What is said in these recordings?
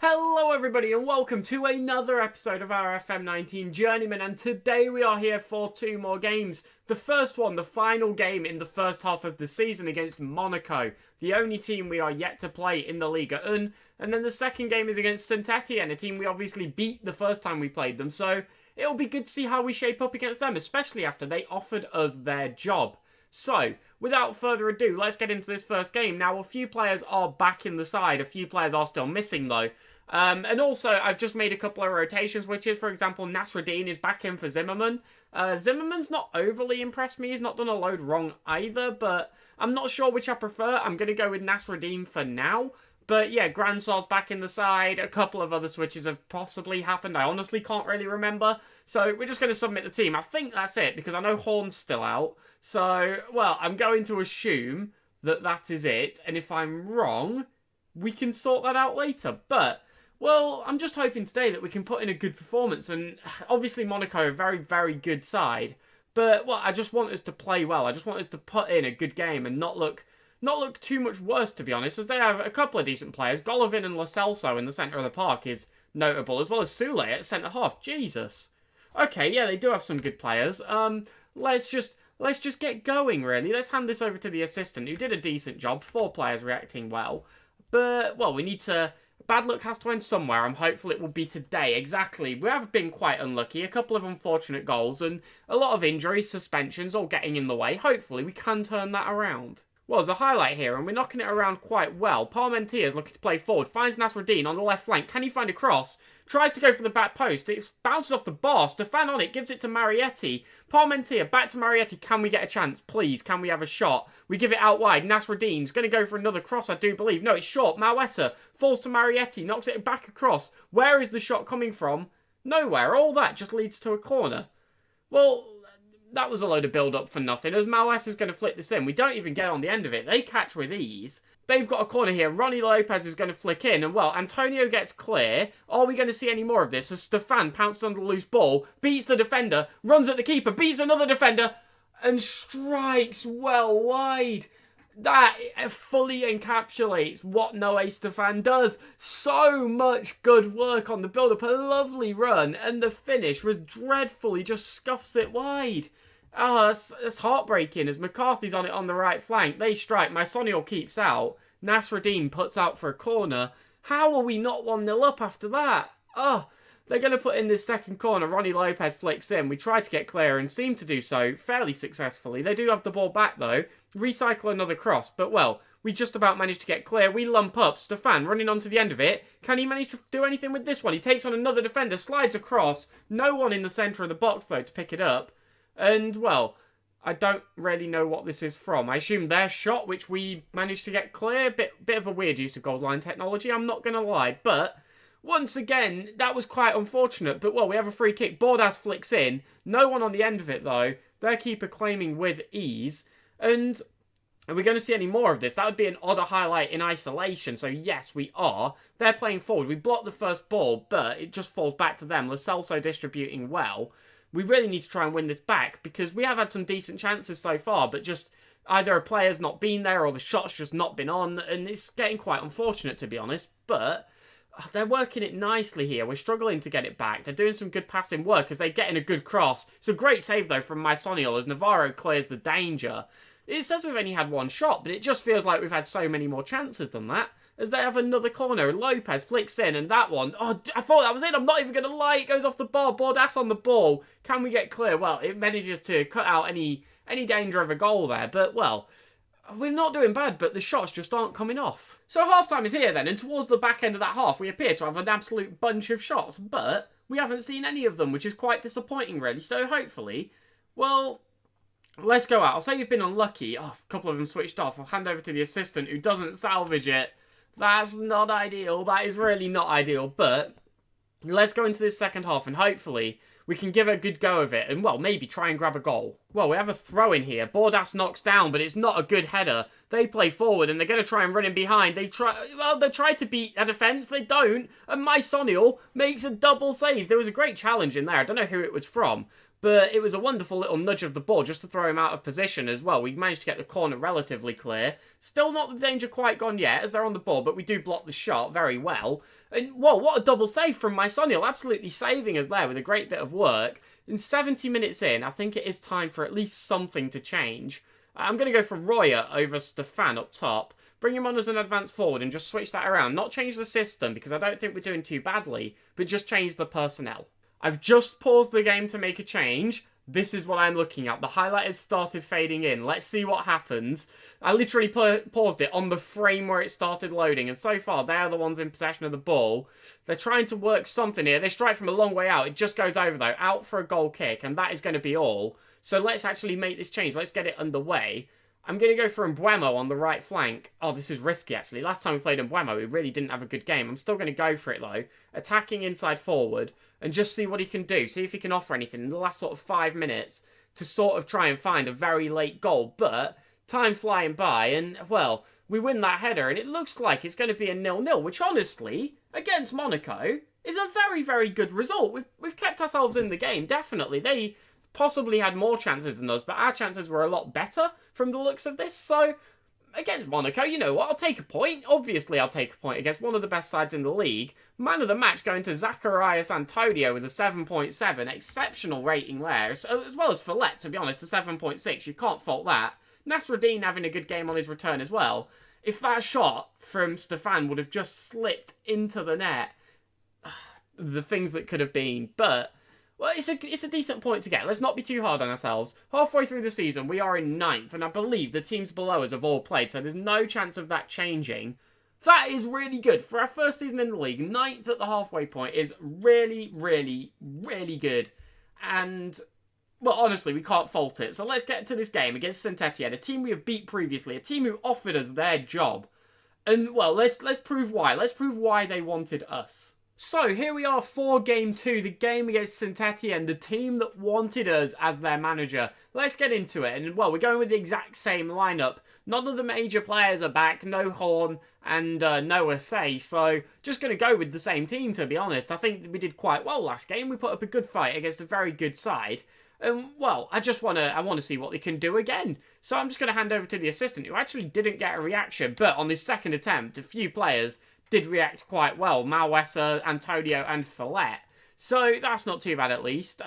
Hello everybody and welcome to another episode of our FM19 Journeyman, and today we are here for two more games. The first one, the final game in the first half of the season against Monaco, the only team we are yet to play in the Liga 1, and then the second game is against Saint-Etienne, a team we obviously beat the first time we played them, so it'll be good to see how we shape up against them, especially after they offered us their job. So, without further ado, let's get into this first game. Now, a few players are back in the side, a few players are still missing though. And also, I've just made a couple of rotations, which is, for example, Nasruddin is back in for Zimmerman. Zimmerman's not overly impressed me. He's not done a load wrong either, but I'm not sure which I prefer. I'm going to go with Nasruddin for now. But yeah, Grandsaw's back in the side. A couple of other switches have possibly happened. I honestly can't really remember. So we're just going to submit the team. I think that's it, because I know Horn's still out. So, well, I'm going to assume that that is it. And if I'm wrong, we can sort that out later. But well, I'm just hoping today that we can put in a good performance, and obviously Monaco are a very, very good side, but well, I just want us to play well. I just want us to put in a good game and not look too much worse, to be honest, as they have a couple of decent players. Golovin and Lo Celso in the centre of the park is notable, as well as Soule at centre half. Jesus. Okay, yeah, they do have some good players. Let's just get going, really. Let's hand this over to the assistant, who did a decent job. 4 players reacting well, but well, we need to. Bad luck has to end somewhere. I'm hopeful it will be today. Exactly. We have been quite unlucky. A couple of unfortunate goals and a lot of injuries, suspensions, all getting in the way. Hopefully we can turn that around. Well, there's a highlight here, and we're knocking it around quite well. Parmentier is looking to play forward. Finds Nasruddin on the left flank. Can he find a cross? Tries to go for the back post. It bounces off the bar. Stefan on it. Gives it to Marietti. Parmentier back to Marietti. Can we get a chance? Please, can we have a shot? We give it out wide. Nasruddin's going to go for another cross, I do believe. No, it's short. Mawessa falls to Marietti. Knocks it back across. Where is the shot coming from? Nowhere. All that just leads to a corner. Well, that was a load of build-up for nothing, as Mawessa's going to flick this in. We don't even get on the end of it. They catch with ease. They've got a corner here. Ronnie Lopez is going to flick in, and well, Antonio gets clear. Are we going to see any more of this? As Stefan pounces on the loose ball, beats the defender, runs at the keeper, beats another defender, and strikes well wide. That fully encapsulates what Noé Stefan does. So much good work on the build-up. A lovely run, and the finish was dreadful. He just scuffs it wide. Oh, that's heartbreaking, as McCarthy's on it on the right flank. They strike. Mysonial keeps out. Nasruddin puts out for a corner. How are we not 1-0 up after that? Oh, they're going to put in this second corner. Ronnie Lopez flicks in. We try to get clear and seem to do so fairly successfully. They do have the ball back, though. Recycle another cross. But, well, we just about managed to get clear. We lump up. Stefan running onto the end of it. Can he manage to do anything with this one? He takes on another defender. Slides across. No one in the centre of the box, though, to pick it up. And, well, I don't really know what this is from. I assume their shot, which we managed to get clear. Bit of a weird use of goal line technology, I'm not going to lie. But once again, that was quite unfortunate. But, well, we have a free kick. Bordas flicks in. No one on the end of it, though. Their keeper claiming with ease. And are we going to see any more of this? That would be an odder highlight in isolation. So, yes, we are. They're playing forward. We blocked the first ball, but it just falls back to them. Lo Celso distributing well. We really need to try and win this back, because we have had some decent chances so far, but just either a player's not been there or the shot's just not been on, and it's getting quite unfortunate, to be honest. But they're working it nicely here. We're struggling to get it back. They're doing some good passing work as they get in a good cross. It's a great save, though, from Mysonial as Navarro clears the danger. It says we've only had one shot, but it just feels like we've had so many more chances than that, as they have another corner. Lopez flicks in, and that one, oh, I thought that was it. I'm not even going to lie. It goes off the bar. Bordas on the ball. Can we get clear? Well, it manages to cut out any danger of a goal there, but, well, we're not doing bad, but the shots just aren't coming off. So half-time is here then, and towards the back end of that half, we appear to have an absolute bunch of shots, but we haven't seen any of them, which is quite disappointing, really. So hopefully, well, let's go out. I'll say you've been unlucky. Oh, a couple of them switched off. I'll hand over to the assistant, who doesn't salvage it. That's not ideal. That is really not ideal. But let's go into this second half, and hopefully we can give it a good go of it and, well, maybe try and grab a goal. Well, we have a throw in here. Bordas knocks down, but it's not a good header. They play forward, and they're going to try and run in behind. They try to beat a defence. They don't. And Mysonial makes a double save. There was a great challenge in there. I don't know who it was from. But it was a wonderful little nudge of the ball just to throw him out of position as well. We managed to get the corner relatively clear. Still not the danger quite gone yet as they're on the ball, but we do block the shot very well. And, whoa, what a double save from Mysonial. Absolutely saving us there with a great bit of work. And 70 minutes in, I think it is time for at least something to change. I'm going to go for Royer over Stefan up top. Bring him on as an advanced forward and just switch that around. Not change the system because I don't think we're doing too badly, but just change the personnel. I've just paused the game to make a change. This is what I'm looking at. The highlight has started fading in. Let's see what happens. I literally paused it on the frame where it started loading, and so far they are the ones in possession of the ball. They're trying to work something here. They strike from a long way out. It just goes over though, out for a goal kick, and that is going to be all. So let's actually make this change. Let's get it underway. I'm going to go for Mbuemo on the right flank. Oh, this is risky, actually. Last time we played Mbuemo, we really didn't have a good game. I'm still going to go for it, though. Attacking inside forward and just see what he can do. See if he can offer anything in the last sort of 5 minutes to sort of try and find a very late goal. But time flying by and, well, we win that header and it looks like it's going to be a 0-0, which honestly, against Monaco, is a very, very good result. We've kept ourselves in the game, definitely. They possibly had more chances than us, but our chances were a lot better from the looks of this. So, against Monaco, you know what, I'll take a point. Obviously, I'll take a point against one of the best sides in the league. Man of the match going to Zacharias Antonio with a 7.7. Exceptional rating there, as well as Follett, to be honest, a 7.6. You can't fault that. Nasruddin having a good game on his return as well. If that shot from Stefan would have just slipped into the net, the things that could have been, but well, it's a decent point to get. Let's not be too hard on ourselves. Halfway through the season, we are in 9th, and I believe the teams below us have all played, so there's no chance of that changing. That is really good. For our first season in the league, 9th at the halfway point is really, really, really good. And, well, honestly, we can't fault it. So let's get to this game against Saint-Etienne, a team we have beat previously, a team who offered us their job. And, well, let's prove why. Let's prove why they wanted us. So, here we are for Game 2, the game against Saint-Etienne, the team that wanted us as their manager. Let's get into it. And, well, we're going with the exact same lineup. None of the major players are back, no Horn and no Asay, so just going to go with the same team, to be honest. I think we did quite well last game. We put up a good fight against a very good side. And, well, I want to see what they can do again. So I'm just going to hand over to the assistant, who actually didn't get a reaction, but on his second attempt, a few players did react quite well. Malwesa, Antonio, and Follett. So that's not too bad at least.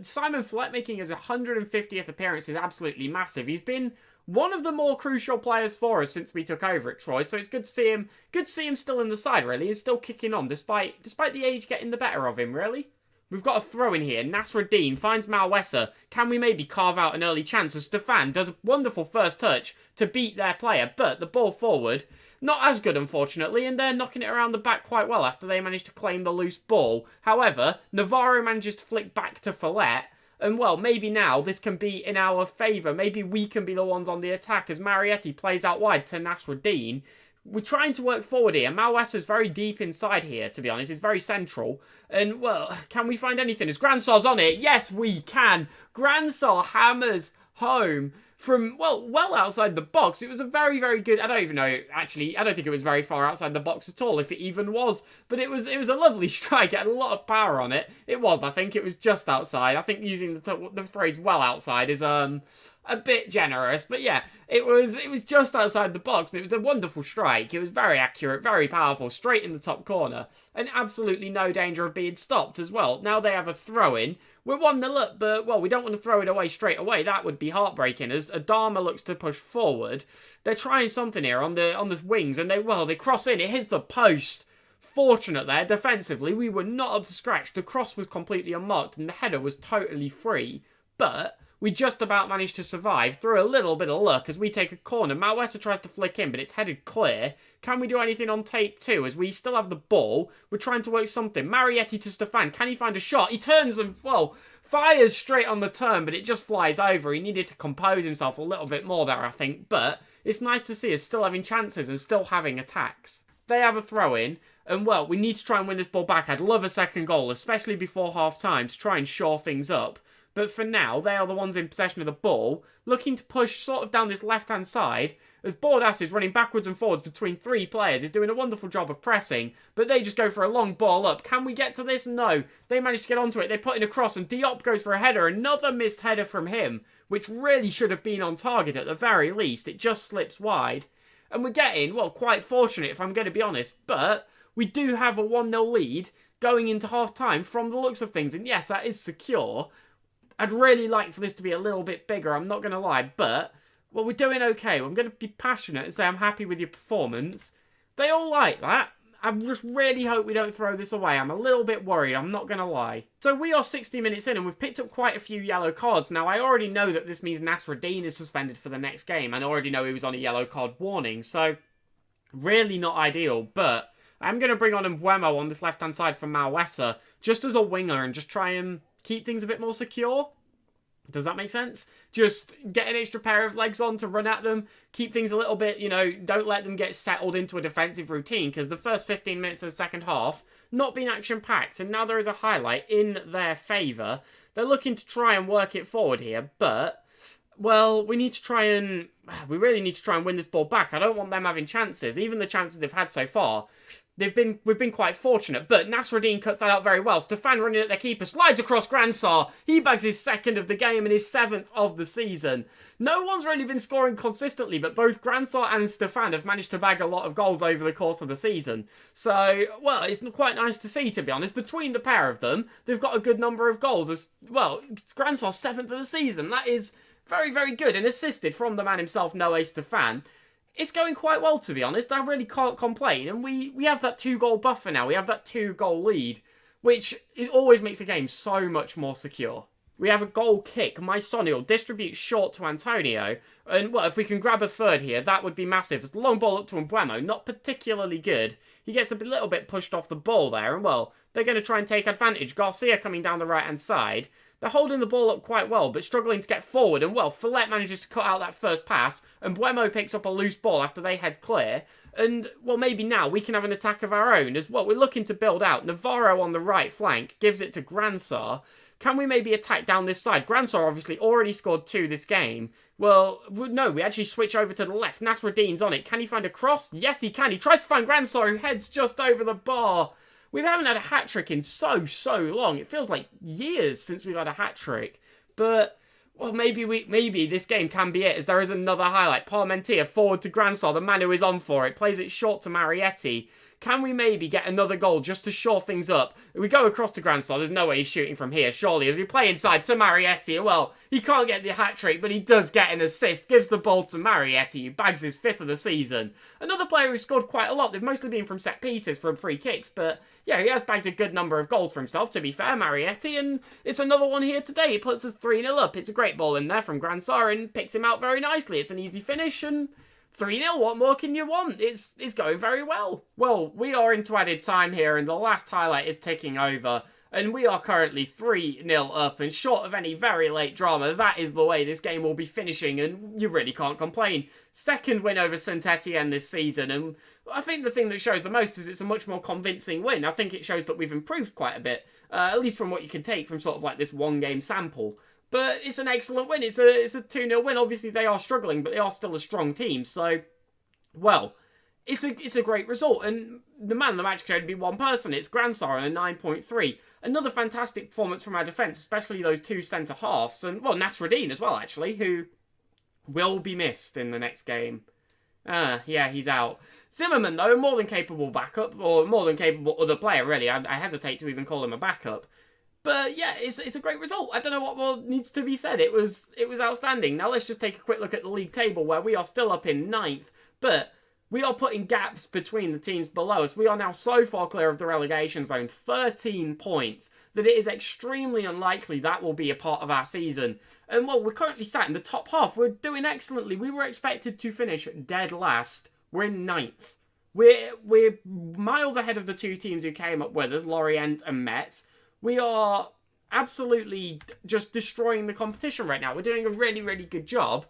Simon Follett making his 150th appearance is absolutely massive. He's been one of the more crucial players for us since we took over at Troyes. So it's good to see him. Good to see him still in the side. Really, he's still kicking on despite the age getting the better of him. Really. We've got a throw in here. Nasruddin finds Malwesa. Can we maybe carve out an early chance? As Stefan does a wonderful first touch to beat their player, but the ball forward, not as good, unfortunately, and they're knocking it around the back quite well after they managed to claim the loose ball. However, Navarro manages to flick back to Follett, and, well, maybe now this can be in our favour. Maybe we can be the ones on the attack as Marietti plays out wide to Nasruddin. We're trying to work forward here. Malwesa's very deep inside here, to be honest. He's very central. And, well, can we find anything? Is Gransar's on it? Yes, we can. Gransar hammers home from, well outside the box. It was a very, very good, I don't even know, actually, I don't think it was very far outside the box at all, if it even was. But it was a lovely strike. It had a lot of power on it. It was, I think. It was just outside. I think using the phrase well outside is, a bit generous, but yeah, it was just outside the box, and it was a wonderful strike. It was very accurate, very powerful, straight in the top corner, and absolutely no danger of being stopped as well. Now they have a throw-in. We're 1-0 up, but, well, we don't want to throw it away straight away. That would be heartbreaking, as Adama looks to push forward. They're trying something here on the wings, and they cross in. It hits the post. Fortunate there, defensively, we were not up to scratch. The cross was completely unmarked, and the header was totally free, but we just about managed to survive through a little bit of luck as we take a corner. Malwesa tries to flick in, but it's headed clear. Can we do anything on take 2 as we still have the ball? We're trying to work something. Marietti to Stefan. Can he find a shot? He turns and, well, fires straight on the turn, but it just flies over. He needed to compose himself a little bit more there, I think. But it's nice to see us still having chances and still having attacks. They have a throw-in. And, well, we need to try and win this ball back. I'd love a second goal, especially before half-time, to try and shore things up. But for now, they are the ones in possession of the ball, looking to push sort of down this left-hand side, as Bordas is running backwards and forwards between 3 players. He's doing a wonderful job of pressing, but they just go for a long ball up. Can we get to this? No. They manage to get onto it. They put in a cross, and Diop goes for a header. Another missed header from him, which really should have been on target at the very least. It just slips wide. And we're getting, well, quite fortunate if I'm going to be honest, but we do have a 1-0 lead going into half-time from the looks of things. And yes, that is secure. I'd really like for this to be a little bit bigger, I'm not going to lie, but, well, we're doing okay. I'm going to be passionate and say I'm happy with your performance. They all like that. I just really hope we don't throw this away. I'm a little bit worried, I'm not going to lie. So we are 60 minutes in and we've picked up quite a few yellow cards. Now, I already know that this means Nasruddin is suspended for the next game, and I already know he was on a yellow card warning, so really not ideal, but I'm going to bring on Mbuemo on this left-hand side from Malwesa, just as a winger, and just try and keep things a bit more secure. Does that make sense? Just get an extra pair of legs on to run at them, keep things a little bit, you know, don't let them get settled into a defensive routine, because the first 15 minutes of the second half, not been action-packed, and now there is a highlight in their favour. They're looking to try and work it forward here, but, well, we really need to try and win this ball back. I don't want them having chances. Even the chances they've had so far, we've been quite fortunate, but Nasruddin cuts that out very well. Stefan running at their keeper, slides across Gransar. He bags his 2nd of the game and his 7th of the season. No one's really been scoring consistently, but both Gransar and Stefan have managed to bag a lot of goals over the course of the season. So, well, it's quite nice to see, to be honest. Between the pair of them, they've got a good number of goals. As well, Gransar's 7th of the season. That is very, very good, and assisted from the man himself, Noé Stefan. It's going quite well, to be honest. I really can't complain. And we have that 2-goal buffer now. We have that 2-goal lead, which it always makes a game so much more secure. We have a goal kick. Maisonio distributes short to Antonio. And, well, if we can grab a third here, that would be massive. It's a long ball up to Mbuemo. Not particularly good. He gets a little bit pushed off the ball there. And, well, they're going to try and take advantage. Garcia coming down the right-hand side. They're holding the ball up quite well, but struggling to get forward. And, well, Follett manages to cut out that first pass. And Mbuemo picks up a loose ball after they head clear. And, well, maybe now we can have an attack of our own as well. We're looking to build out. Navarro on the right flank gives it to Gransar. Can we maybe attack down this side? Gransar obviously already scored 2 this game. Well, no, we actually switch over to the left. Nasruddin's on it. Can he find a cross? Yes, he can. He tries to find Gransar, who heads just over the bar. We haven't had a hat-trick in so long. It feels like years since we've had a hat-trick. But, well, maybe this game can be it, as there is another highlight. Parmentier forward to Gransar, the man who is on for it. Plays it short to Marietti. Can we maybe get another goal just to shore things up? We go across to Gransar. There's no way he's shooting from here, surely. As we play inside to Marietti, well, he can't get the hat-trick, but he does get an assist. Gives the ball to Marietti, who bags his 5th of the season. Another player who scored quite a lot. They've mostly been from set pieces, from free kicks, but yeah, he has bagged a good number of goals for himself, to be fair, Marietti, and it's another one here today. It puts us 3-0 up. It's a great ball in there from Gransar and picks him out very nicely. It's an easy finish, and 3-0, what more can you want? It's going very well. Well, we are into added time here, and the last highlight is ticking over. And we are currently 3-0 up, and short of any very late drama, that is the way this game will be finishing, and you really can't complain. 2nd win over Saint-Etienne this season, and I think the thing that shows the most is it's a much more convincing win. I think it shows that we've improved quite a bit, at least from what you can take from sort of like this one-game sample. But it's an excellent win. It's a 2-0 win. Obviously, they are struggling, but they are still a strong team. So, well, it's a great result. And the man of the match could only be one person. It's Gransar on a 9.3. Another fantastic performance from our defence, especially those 2 centre-halves. And, well, Nasruddin as well, actually, who will be missed in the next game. Yeah, he's out. Zimmerman, though, a more than capable backup, or more than capable other player, really. I hesitate to even call him a backup. But yeah, it's a great result. I don't know what more needs to be said. It was outstanding. Now let's just take a quick look at the league table, where we are still up in 9th, but we are putting gaps between the teams below us. We are now so far clear of the relegation zone, 13 points, that it is extremely unlikely that will be a part of our season. And well, we're currently sat in the top half. We're doing excellently. We were expected to finish dead last. We're in 9th. We're miles ahead of the 2 teams who came up with us, Lorient and Metz. We are absolutely just destroying the competition right now. We're doing a really, really good job.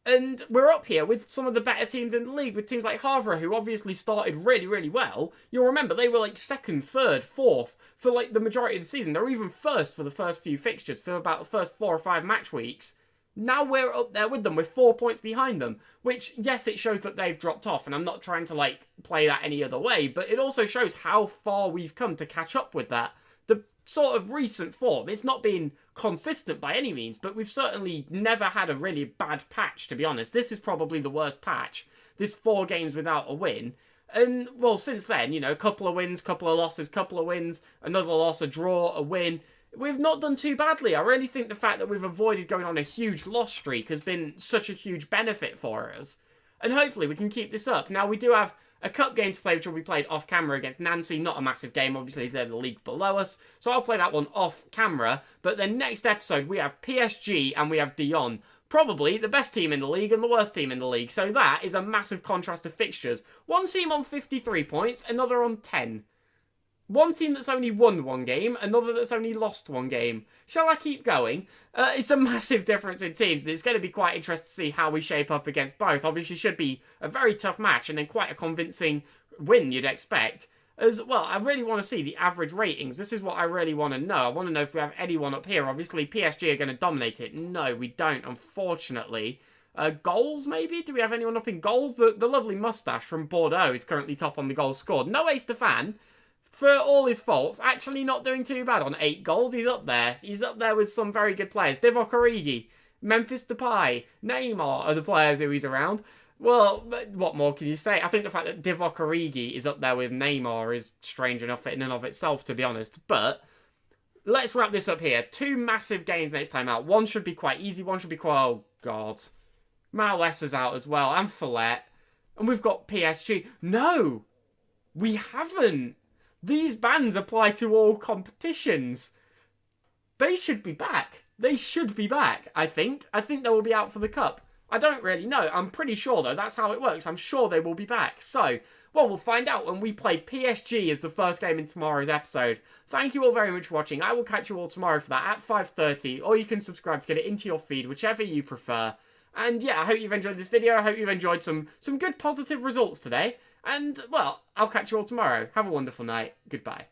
And we're up here with some of the better teams in the league, with teams like Havre, who obviously started really, really well. You'll remember they were like second, third, fourth for like the majority of the season. They were even first for the first few fixtures, for about the first 4 or 5 match weeks. Now we're up there with them, with 4 points behind them, which, yes, it shows that they've dropped off, and I'm not trying to like play that any other way, but it also shows how far we've come to catch up with that. The sort of recent form, it's not been consistent by any means, but we've certainly never had a really bad patch, to be honest. This is probably the worst patch. This 4 games without a win. And, well, since then, you know, a couple of wins, couple of losses, couple of wins, another loss, a draw, a win. We've not done too badly. I really think the fact that we've avoided going on a huge loss streak has been such a huge benefit for us. And hopefully we can keep this up. Now, we do have a cup game to play, which will be played off camera against Nancy. Not a massive game, obviously, they're the league below us. So I'll play that one off camera. But then next episode, we have PSG and we have Dijon. Probably the best team in the league and the worst team in the league. So that is a massive contrast of fixtures. One team on 53 points, another on 10. One team that's only won 1 game, another that's only lost 1 game. Shall I keep going? It's a massive difference in teams. It's going to be quite interesting to see how we shape up against both. Obviously, should be a very tough match and then quite a convincing win, you'd expect. As well, I really want to see the average ratings. This is what I really want to know. I want to know if we have anyone up here. Obviously, PSG are going to dominate it. No, we don't, unfortunately. Goals, maybe? Do we have anyone up in goals? The lovely moustache from Bordeaux is currently top on the goals scored. No Stefan. For all his faults, actually not doing too bad on 8 goals. He's up there. He's up there with some very good players. Divock Origi, Memphis Depay, Neymar are the players who he's around. Well, what more can you say? I think the fact that Divock Origi is up there with Neymar is strange enough in and of itself, to be honest. But let's wrap this up here. 2 massive games next time out. One should be quite easy. One should be quite... Oh, God. Malessa's out as well. And Follett. And we've got PSG. No! We haven't! These bans apply to all competitions. They should be back. They should be back, I think. I think they will be out for the Cup. I don't really know. I'm pretty sure, though. That's how it works. I'm sure they will be back. So, well, we'll find out when we play PSG as the first game in tomorrow's episode. Thank you all very much for watching. I will catch you all tomorrow for that at 5:30, or you can subscribe to get it into your feed, whichever you prefer. And yeah, I hope you've enjoyed this video. I hope you've enjoyed some good positive results today. And, well, I'll catch you all tomorrow. Have a wonderful night. Goodbye.